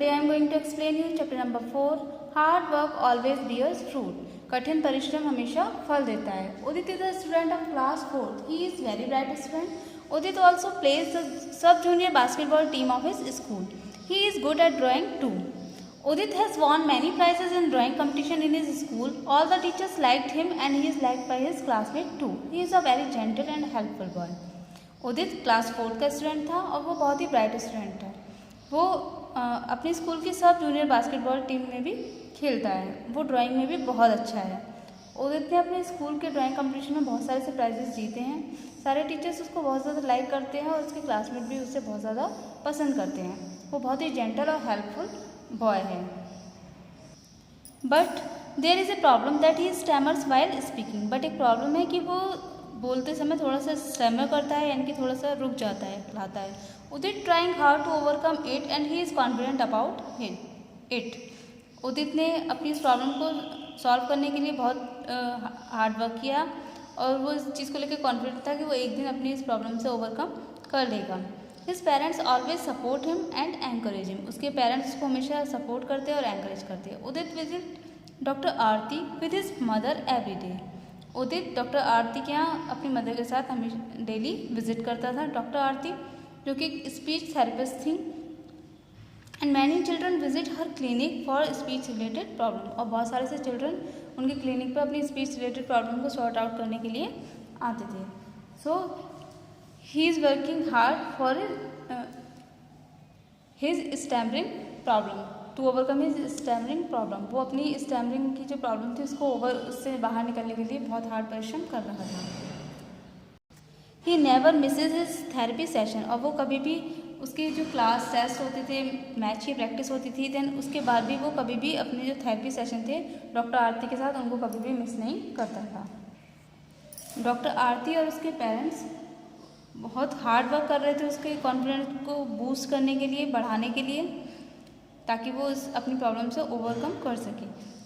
Today I am going to explain you chapter number 4. Hard work always bears fruit. कठिन परिश्रम हमेशा फल देता है. Udit is a student of class 4th. He is very bright student. Udit also plays the sub-junior basketball team of his school. He is good at drawing too. Udit has won many prizes in drawing competition in his school. All the teachers liked him and he is liked by his classmates too. He is a very gentle and helpful boy. Udit class 4th का student था और वो बहुत ही bright student था. वो अपने school की सब जूनियर बास्केटबॉल टीम में भी खेलता है. वो ड्राइंग में भी बहुत अच्छा है. उदित ने अपने स्कूल के ड्राइंग कंपटीशन में बहुत सारे से प्राइजेस जीते हैं. सारे टीचर्स उसको बहुत ज़्यादा लाइक करते हैं और उसके क्लासमेट भी उसे बहुत ज़्यादा पसंद करते हैं. वो बहुत ही जेंटल और हेल्पफुल बॉय है. But there is a problem that he stammers while speaking. But एक प्रॉब्लम है कि वो बोलते समय थोड़ा सा स्टैमर करता है, यानी कि थोड़ा सा रुक जाता है, लाता है. Udit trying hard to overcome it and he is confident about it. Udit ने अपनी इस प्रॉब्लम को सॉल्व करने के लिए बहुत हार्ड वर्क किया और वो इस चीज़ को लेकर कॉन्फिडेंट था कि वो एक दिन अपनी इस प्रॉब्लम से ओवरकम कर लेगा. His parents always support him and encourage him. उसके पेरेंट्स उसको हमेशा सपोर्ट करते हैं और एनकरेज करते हैं. Udit visit doctor Aarti with his mother every day. Udit doctor Aarti के यहाँ अपनी मदर के साथ हमेशा डेली विजिट करता था. डॉक्टर आरती जो कि एक स्पीच थेरेपिस्ट थी. And many children visit her clinic for speech related problem. और बहुत सारे से चिल्ड्रन उनके क्लिनिक पर अपनी स्पीच रिलेटेड प्रॉब्लम को सॉर्ट आउट करने के लिए आते थे. So he is working hard for his stammering problem to overcome his stammering problem. वो अपनी स्टैमरिंग की जो प्रॉब्लम थी उससे बाहर निकलने के लिए बहुत हार्ड परिश्रम कर रहा था. He never misses his therapy session. और वो कभी भी उसके जो क्लास टेस्ट होते थे, मैच की प्रैक्टिस होती थी, देन उसके बाद भी वो कभी भी अपने जो थेरेपी सेशन थे डॉक्टर आरती के साथ उनको कभी भी मिस नहीं करता था. डॉक्टर आरती और उसके पेरेंट्स बहुत हार्ड वर्क कर रहे थे उसके कॉन्फिडेंस को बूस्ट करने के लिए, बढ़ाने के लिए, ताकि वो अपनी प्रॉब्लम से ओवरकम कर सके.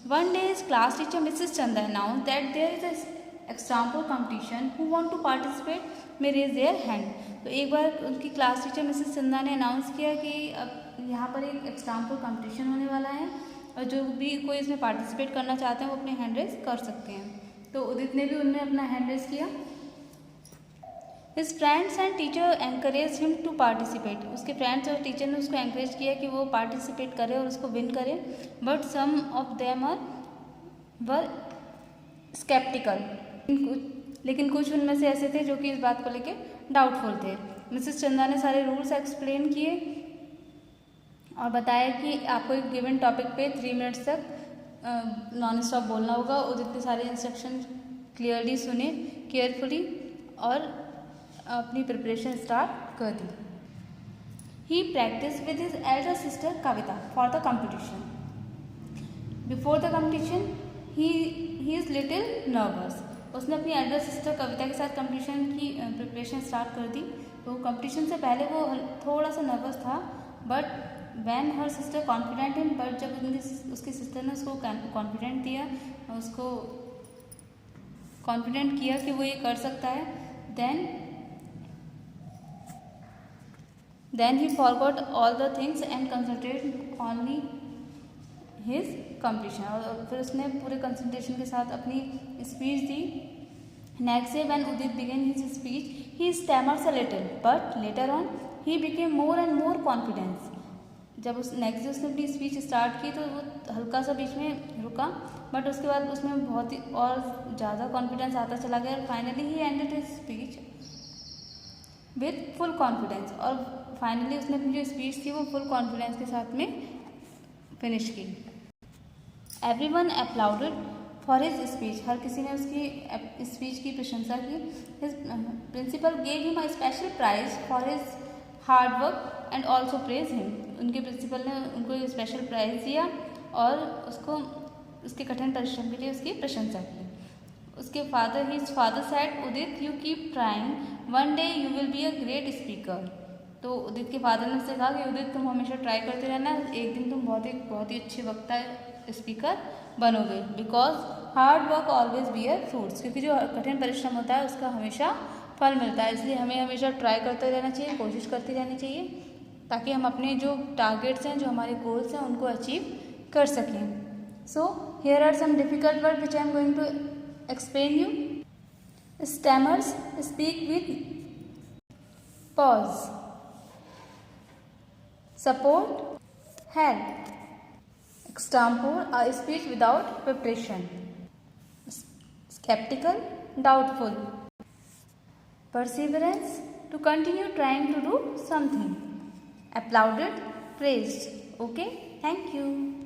One day is class teacher Mrs Chanda announce that there is example competition who want to participate may raise their hand. तो एक बार उनकी क्लास टीचर मिसेस चंदा ने अनाउंस किया कि अब यहाँ पर एक एग्जाम्पल कंपटीशन होने वाला है और जो भी कोई इसमें पार्टिसिपेट करना चाहते हैं वो अपने हैंड रेज कर सकते हैं. तो उदित ने भी उनमें अपना हैंड रेज किया. His friends and teacher encouraged him to participate. उसके फ्रेंड्स और टीचर ने उसको encourage किया कि वो पार्टिसिपेट करे और उसको विन करे. But some of them were sceptical. लेकिन कुछ उनमें से ऐसे थे जो कि इस बात को लेके डाउटफुल थे. मिसेस चंदा ने सारे रूल्स एक्सप्लेन किए और बताया कि आपको एक गिवन टॉपिक पे 3 मिनट्स तक नॉन स्टॉप बोलना होगा. उदित ने सारे इंस्ट्रक्शन क्लियरली सुने केयरफुली और अपनी प्रिपरेशन स्टार्ट कर दी. He practice with his elder sister Kavita for the competition. Before the competition he is little nervous. उसने अपनी एल्डर सिस्टर कविता के साथ कंपटीशन की प्रिपरेशन स्टार्ट कर दी. तो कंपटीशन से पहले वो थोड़ा सा नर्वस था. But when her sister confident in. But जब उसकी सिस्टर ने उसको कॉन्फिडेंट दिया, उसको कॉन्फिडेंट किया कि वो ये कर सकता है, then he forgot all the things and concentrated only his competition. और फिर उसने पूरे कंसंट्रेशन के साथ अपनी speech the. Next day when Udit began his speech he stammers a little but later on he became more and more confident. जब उस next day उसने अपनी स्पीच स्टार्ट की तो वो हल्का सा बीच में रुका, बट उसके बाद उसमें बहुत ही और ज़्यादा कॉन्फिडेंस आता चला गया. और finally he ended his speech with full confidence. और फाइनली उसने अपनी जो स्पीच थी वो फुल कॉन्फिडेंस के साथ में फिनिश की. Everyone applauded for his speech. हर किसी ने उसकी स्पीच की प्रशंसा की. His principal gave him a special prize for his hard work and also praise him. उनके प्रिंसिपल ने उनको स्पेशल प्राइज दिया और उसको उसके कठिन परिश्रम के लिए उसकी प्रशंसा की. उसके father said Udit you keep trying, one day you will be a great speaker. तो उदित के फादर ने उससे कहा कि उदित तुम हमेशा ट्राई करते रहना, एक दिन तुम बहुत ही अच्छे वक्ता स्पीकर बनोगे. Because hard work always bear fruits. क्योंकि जो कठिन परिश्रम होता है उसका हमेशा फल मिलता है. इसलिए हमें हमेशा ट्राई करते रहना चाहिए, कोशिश करती रहनी चाहिए ताकि हम अपने जो टारगेट्स हैं, जो हमारे गोल्स हैं, उनको अचीव कर सकें. So here are some difficult word which I am going to explain you. Stammers speak with pause. Support, help. Example, a speech without preparation. Skeptical, doubtful. Perseverance, to continue trying to do something. Applauded, praised. Okay, thank you.